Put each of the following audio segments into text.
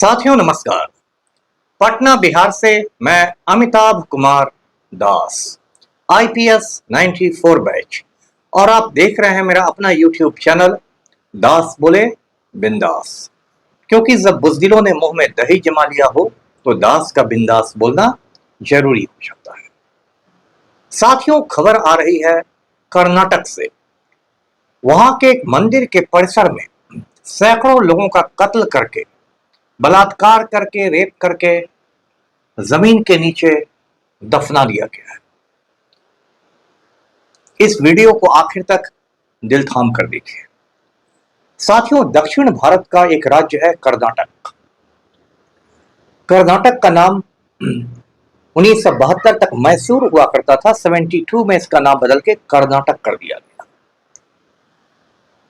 साथियों नमस्कार। पटना बिहार से मैं अमिताभ कुमार दास, आईपीएस 94 बैच, और आप देख रहे हैं मेरा अपना यूट्यूब चैनल दास बोले बिंदास। क्योंकि जब बुज़दिलों ने मुंह में दही जमा लिया हो तो दास का बिंदास बोलना जरूरी हो जाता है। साथियों, खबर आ रही है कर्नाटक से। वहां के एक मंदिर के परिसर में सैकड़ों लोगों का कत्ल करके, बलात्कार करके, रेप करके जमीन के नीचे दफना दिया गया है। इस वीडियो को आखिर तक दिल थाम कर देखिए। साथियों, दक्षिण भारत का एक राज्य है कर्नाटक। कर्नाटक का नाम 1972 तक मैसूर हुआ करता था। 72 में इसका नाम बदल के कर्नाटक कर दिया गया।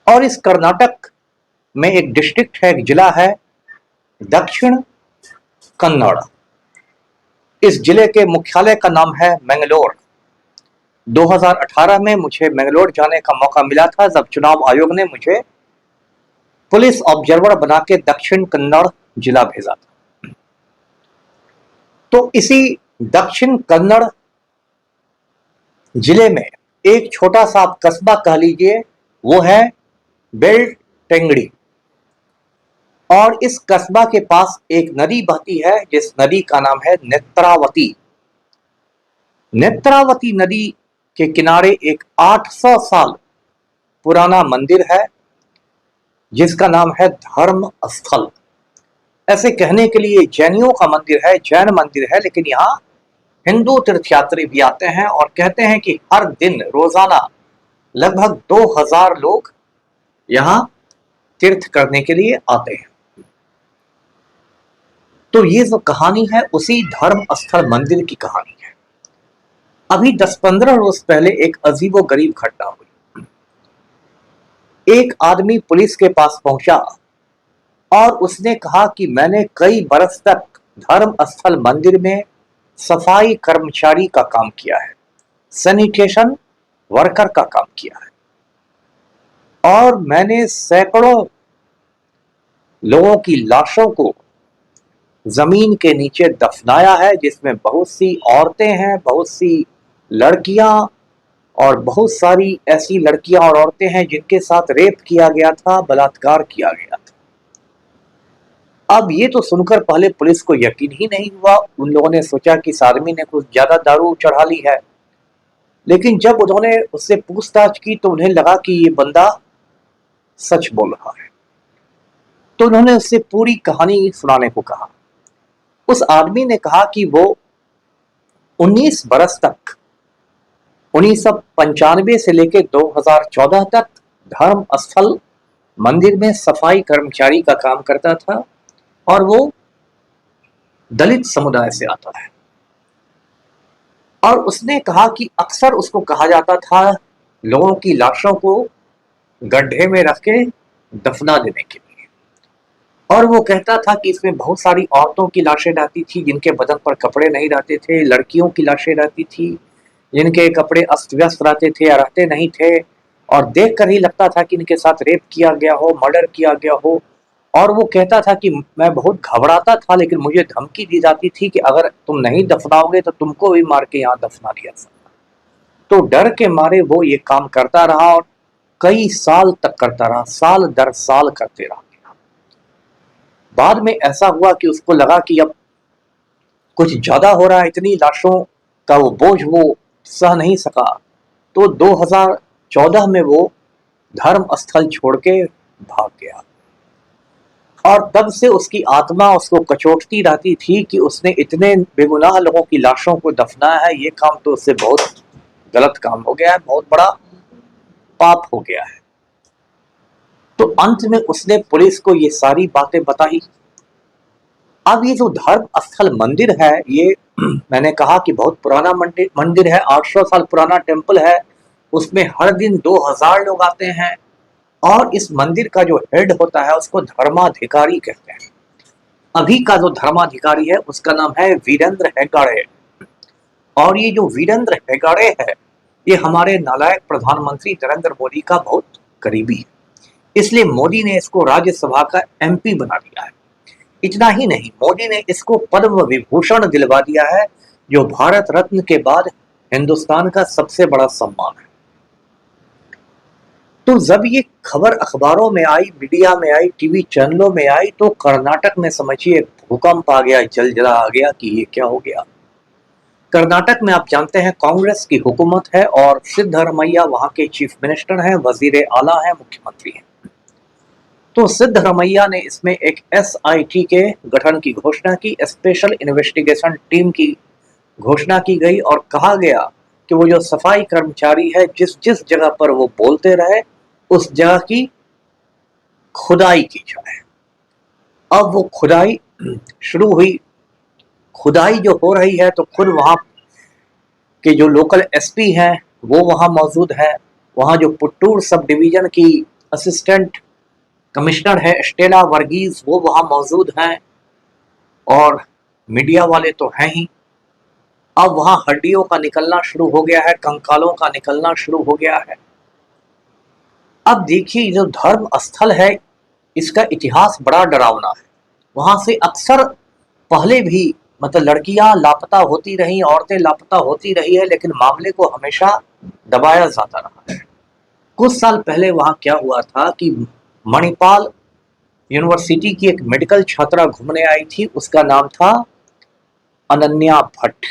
और इस कर्नाटक में एक डिस्ट्रिक्ट है, एक जिला है दक्षिण कन्नड़। इस जिले के मुख्यालय का नाम है मैंगलोर। 2018 में मुझे मैंगलोर जाने का मौका मिला था जब चुनाव आयोग ने मुझे पुलिस ऑब्जर्वर बना के दक्षिण कन्नड़ जिला भेजा था। तो इसी दक्षिण कन्नड़ जिले में एक छोटा सा आप कस्बा कह लीजिए, वो है बेलटेंगड़ी। और इस कस्बा के पास एक नदी बहती है जिस नदी का नाम है नेत्रावती। नेत्रावती नदी के किनारे एक 800 साल पुराना मंदिर है जिसका नाम है धर्म स्थल। ऐसे कहने के लिए जैनियों का मंदिर है, जैन मंदिर है, लेकिन यहाँ हिंदू तीर्थयात्री भी आते हैं और कहते हैं कि हर दिन रोजाना लगभग 2000 लोग यहाँ तीर्थ करने के लिए आते हैं। तो ये जो कहानी है उसी धर्म स्थल मंदिर की कहानी है। अभी 10-15 रोज पहले एक अजीबो गरीब घटना हुई। एक आदमी पुलिस के पास पहुंचा और उसने कहा कि मैंने कई बरस तक धर्म स्थल मंदिर में सफाई कर्मचारी का काम किया है, सैनिटेशन वर्कर का काम किया है, और मैंने सैकड़ों लोगों की लाशों को जमीन के नीचे दफनाया है, जिसमें बहुत सी औरतें हैं, बहुत सी लड़कियां, और बहुत सारी ऐसी लड़कियां और औरतें हैं जिनके साथ रेप किया गया था, बलात्कार किया गया था। अब ये तो सुनकर पहले पुलिस को यकीन ही नहीं हुआ। उन लोगों ने सोचा कि इस आदमी ने कुछ ज्यादा दारू चढ़ा ली है। लेकिन जब उन्होंने उससे पूछताछ की तो उन्हें लगा कि ये बंदा सच बोल रहा है। तो उन्होंने उससे पूरी कहानी सुनाने को कहा। उस आदमी ने कहा कि वो 19 बरस तक 1995 से लेकर 2014 तक धर्म स्थल मंदिर में सफाई कर्मचारी का काम करता था और वो दलित समुदाय से आता है। और उसने कहा कि अक्सर उसको कहा जाता था लोगों की लाशों को गड्ढे में रख के दफना देने के लिए। और वो कहता था कि इसमें बहुत सारी औरतों की लाशें रहती थी जिनके बदन पर कपड़े नहीं रहते थे, लड़कियों की लाशें रहती थी जिनके कपड़े अस्त व्यस्त रहते थे या रहते नहीं थे, और देख कर ही लगता था कि इनके साथ रेप किया गया हो, मर्डर किया गया हो। और वो कहता था कि मैं बहुत घबराता था, लेकिन मुझे धमकी दी जाती थी कि अगर तुम नहीं दफनाओगे तो तुमको भी मार के यहाँ दफना दिया जाएगा। तो डर के मारे वो ये काम करता रहा और कई साल तक करता रहा, साल दर साल करते रहा। बाद में ऐसा हुआ कि उसको लगा कि अब कुछ ज्यादा हो रहा है, इतनी लाशों का वो बोझ वो सह नहीं सका। तो 2014 में वो धर्म स्थल छोड़ के भाग गया। और तब से उसकी आत्मा उसको कचोटती रहती थी कि उसने इतने बेगुनाह लोगों की लाशों को दफनाया है, ये काम तो उससे बहुत गलत काम हो गया है, बहुत बड़ा पाप हो गया है। तो अंत में उसने पुलिस को ये सारी बातें बताई। अब ये जो धर्म स्थल मंदिर है, ये मैंने कहा कि बहुत पुराना मंदिर है, 800 साल पुराना टेम्पल है। उसमें हर दिन 2000 लोग आते हैं। और इस मंदिर का जो हेड होता है उसको धर्माधिकारी कहते हैं। अभी का जो धर्माधिकारी है उसका नाम है वीरेंद्र हेग्गड़े। और ये जो वीरेंद्र हेग्गड़े है ये हमारे नालायक प्रधानमंत्री नरेंद्र मोदी का बहुत करीबी है। इसलिए मोदी ने इसको राज्यसभा का एमपी बना दिया है। इतना ही नहीं, मोदी ने इसको पद्म विभूषण दिलवा दिया है, जो भारत रत्न के बाद हिंदुस्तान का सबसे बड़ा सम्मान है। तो जब ये खबर अखबारों में आई, मीडिया में आई, टीवी चैनलों में आई, तो कर्नाटक में समझिए भूकंप आ गया, जलजला आ गया कि ये क्या हो गया। कर्नाटक में आप जानते हैं कांग्रेस की हुकूमत है और सिद्धरमैया वहां के चीफ मिनिस्टर हैं, वजीर आला हैं, मुख्यमंत्री हैं। तो सिद्धरमैया ने इसमें एक SIT के गठन की घोषणा की, स्पेशल इन्वेस्टिगेशन टीम की घोषणा की गई और कहा गया कि वो जो सफाई कर्मचारी है, जिस जिस जगह पर वो बोलते रहे उस जगह की खुदाई की जाए। अब वो खुदाई शुरू हुई। खुदाई जो हो रही है तो खुद वहां के जो लोकल SP हैं वो वहां मौजूद है। वहां जो पुट्टूर सब डिवीजन की असिस्टेंट कमिश्नर है स्टेला वर्गीज, वो वहां मौजूद हैं और मीडिया वाले तो हैं ही। अब वहां हड्डियों का निकलना शुरू हो गया है, कंकालों का निकलना शुरू हो गया है। अब देखिए, जो धर्म स्थल है इसका इतिहास बड़ा डरावना है। वहां से अक्सर पहले भी मतलब लड़कियां लापता होती रही, औरतें लापता होती रही है, लेकिन मामले को हमेशा दबाया जाता रहा है। कुछ साल पहले वहां क्या हुआ था कि मणिपाल यूनिवर्सिटी की एक मेडिकल छात्रा घूमने आई थी, उसका नाम था अनन्या भट्ट।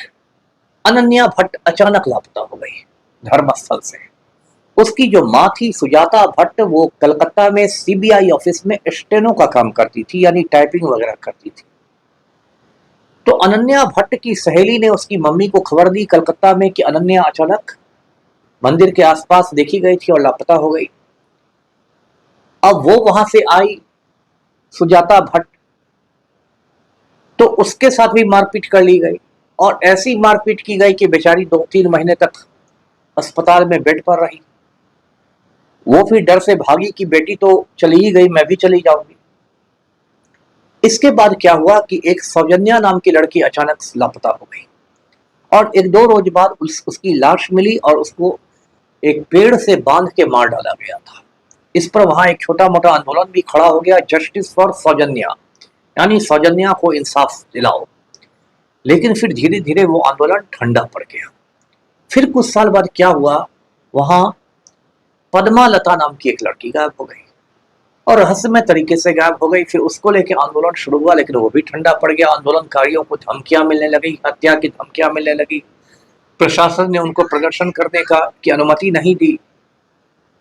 अनन्या भट्ट अचानक लापता हो गई धर्मस्थल से। उसकी जो माँ थी सुजाता भट्ट, वो कलकत्ता में CBI ऑफिस में स्टेनो का काम करती थी, यानी टाइपिंग वगैरह करती थी। तो अनन्या भट्ट की सहेली ने उसकी मम्मी को खबर दी कलकत्ता में कि अनन्या अचानक मंदिर के आसपास देखी गई थी और लापता हो गई। अब वो वहां से आई सुजाता भट्ट, तो उसके साथ भी मारपीट कर ली गई और ऐसी मारपीट की गई कि बेचारी 2-3 महीने तक अस्पताल में बेड पर रही। वो फिर डर से भागी कि बेटी तो चली ही गई, मैं भी चली जाऊंगी। इसके बाद क्या हुआ कि एक सौजन्या नाम की लड़की अचानक लापता हो गई और 1-2 रोज बाद उसकी लाश मिली और उसको एक पेड़ से बांध के मार डाला गया था। इस पर वहां एक छोटा मोटा आंदोलन भी खड़ा हो गया, जस्टिस फॉर सौजन्या, यानी सौजन्या को इंसाफ दिलाओ। लेकिन फिर धीरे धीरे वो आंदोलन ठंडा पड़ गया। फिर कुछ साल बाद क्या हुआ, वहां पद्मा लता नाम की एक लड़की गायब हो गई और रहस्यमय तरीके से गायब हो गई। फिर उसको लेकर आंदोलन शुरू हुआ, लेकिन वो भी ठंडा पड़ गया। आंदोलनकारियों को धमकियां मिलने लगी, हत्या की धमकियां मिलने लगी। प्रशासन ने उनको प्रदर्शन करने की अनुमति नहीं दी।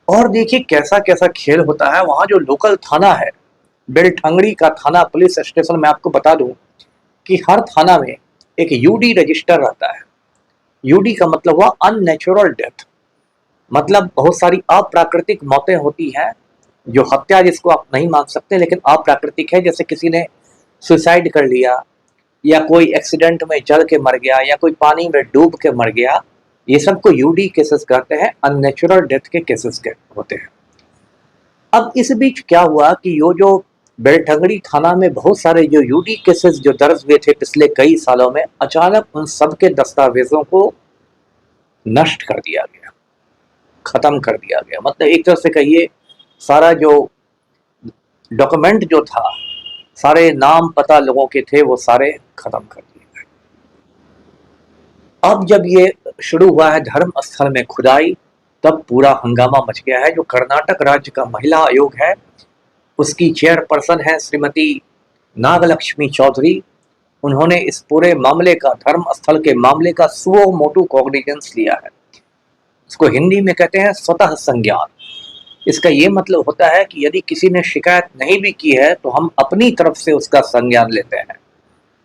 और देखिए कैसा कैसा खेल होता है। वहां जो लोकल थाना है, बेलठंगड़ी का थाना पुलिस स्टेशन, मैं आपको बता दूं कि हर थाना में एक UD रजिस्टर रहता है। UD का मतलब हुआ अननेचुरल डेथ, मतलब बहुत सारी अप्राकृतिक मौतें होती हैं, जो हत्या जिसको आप नहीं मान सकते लेकिन अप्राकृतिक है, जैसे किसी ने सुसाइड कर लिया या कोई एक्सीडेंट में जल के मर गया या कोई पानी में डूब के मर गया, ये सब को UD केसेस कहते हैं, अननेचुरल डेथ के केसेस के होते हैं। अब इस बीच क्या हुआ कि जो बेलठंगड़ी थाना में बहुत सारे जो UD केसेस जो दर्ज हुए थे पिछले कई सालों में, अचानक उन सब के दस्तावेजों को नष्ट कर दिया गया, खत्म कर दिया गया। मतलब एक तरह से कहिए सारा जो डॉक्यूमेंट जो था, सारे नाम पता लोगों के थे, वो सारे खत्म कर दिए गए। अब जब ये शुरू हुआ है धर्म स्थल में खुदाई, तब पूरा हंगामा मच गया है। जो कर्नाटक राज्य का महिला आयोग है, उसकी चेयरपर्सन है श्रीमती नागलक्ष्मी चौधरी। उन्होंने इस पूरे मामले का, धर्म स्थल के मामले का सुओ मोटू कॉग्निजेंस लिया है। इसको हिंदी में कहते हैं स्वतः संज्ञान। इसका ये मतलब होता है कि यदि किसी ने शिकायत नहीं भी की है तो हम अपनी तरफ से उसका संज्ञान लेते हैं।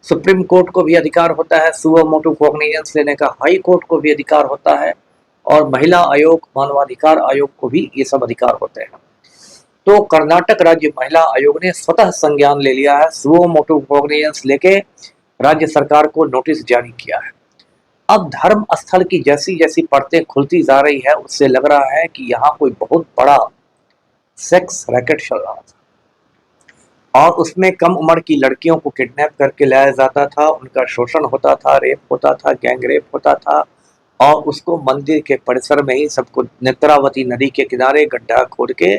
सुप्रीम कोर्ट को भी अधिकार होता है सुओ मोटू कॉग्निजेंस लेने का, हाई कोर्ट को भी अधिकार होता है और महिला आयोग, मानवाधिकार आयोग को भी ये सब अधिकार होते हैं। तो कर्नाटक राज्य महिला आयोग ने स्वतः संज्ञान ले लिया है, सुओ मोटू कॉग्निजेंस लेके राज्य सरकार को नोटिस जारी किया है। अब धर्म स्थल की जैसी जैसी परतें खुलती जा रही है, उससे लग रहा है कि यहाँ कोई बहुत बड़ा सेक्स रैकेट चल रहा था और उसमें कम उम्र की लड़कियों को किडनैप करके लाया जाता था, उनका शोषण होता था, रेप होता था, गैंग रेप होता था और उसको मंदिर के परिसर में ही सबको नेत्रावती नदी के किनारे गड्ढा खोद के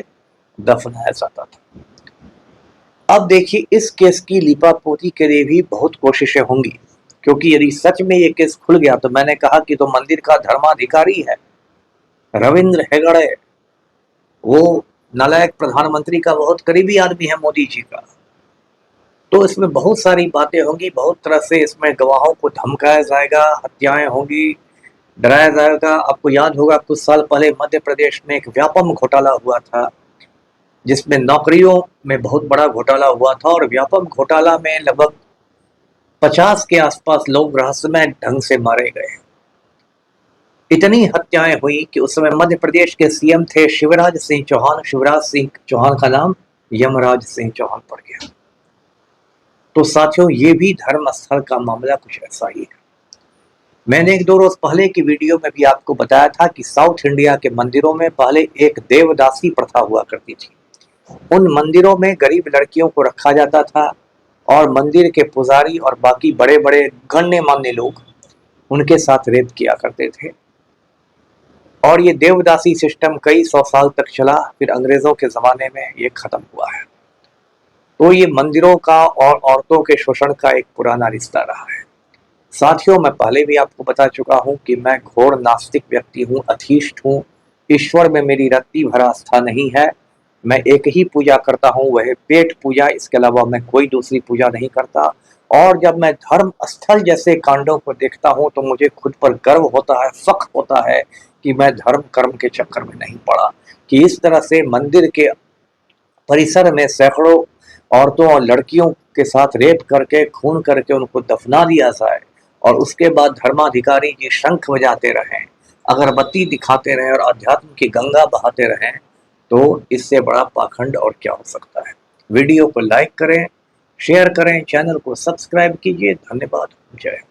दफनाया जाता था। अब देखिए, इस केस की लीपापोती के लिए भी बहुत कोशिशें होंगी, क्योंकि यदि सच में ये केस खुल गया तो मैंने कहा कि तो मंदिर का धर्माधिकारी है रविंद्र हेगड़े, वो नालायक प्रधानमंत्री का बहुत करीबी आदमी है मोदी जी का। तो इसमें बहुत सारी बातें होंगी, बहुत तरह से इसमें गवाहों को धमकाया जाएगा, हत्याएं होंगी, डराया जाएगा। आपको याद होगा कुछ साल पहले मध्य प्रदेश में एक व्यापम घोटाला हुआ था, जिसमें नौकरियों में बहुत बड़ा घोटाला हुआ था, और व्यापम घोटाला में लगभग 50 के आसपास लोग रहस्यमय ढंग से मारे गए। इतनी हत्याएं हुई कि उस समय मध्य प्रदेश के सीएम थे शिवराज सिंह चौहान। शिवराज सिंह चौहान का नाम यमराज सिंह चौहान पड़ गया। तो साथियों, ये भी धर्म स्थल का मामला कुछ ऐसा ही है। मैंने एक दो रोज पहले की वीडियो में भी आपको बताया था कि साउथ इंडिया के मंदिरों में पहले एक देवदासी प्रथा हुआ करती थी। उन मंदिरों में गरीब लड़कियों को रखा जाता था और मंदिर के पुजारी और बाकी बड़े बड़े गण्यमान्य लोग उनके साथ रेप किया करते थे। और ये देवदासी सिस्टम कई 100 साल तक चला, फिर अंग्रेजों के जमाने में ये खत्म हुआ है। तो ये मंदिरों का और औरतों के शोषण का एक पुराना रिश्ता रहा है। साथियों, मैं पहले भी आपको बता चुका हूं कि मैं घोर नास्तिक व्यक्ति हूं, अथीस्ट हूं। ईश्वर में मेरी रत्ती भर आस्था नहीं है। मैं एक ही पूजा करता हूं, वह पेट पूजा। इसके अलावा मैं कोई दूसरी पूजा नहीं करता। और जब मैं धर्म स्थल जैसे कांडों को देखता हूं तो मुझे खुद पर गर्व होता है, फख्र होता है कि मैं धर्म कर्म के चक्कर में नहीं पड़ा, कि इस तरह से मंदिर के परिसर में सैकड़ों औरतों और लड़कियों के साथ रेप करके, खून करके उनको दफना दिया जाए, और उसके बाद धर्माधिकारी जी शंख बजाते रहें, अगरबत्ती दिखाते रहें और अध्यात्म की गंगा बहाते रहें, तो इससे बड़ा पाखंड और क्या हो सकता है। वीडियो को लाइक करें, शेयर करें, चैनल को सब्सक्राइब कीजिए। धन्यवाद। जय हिंद।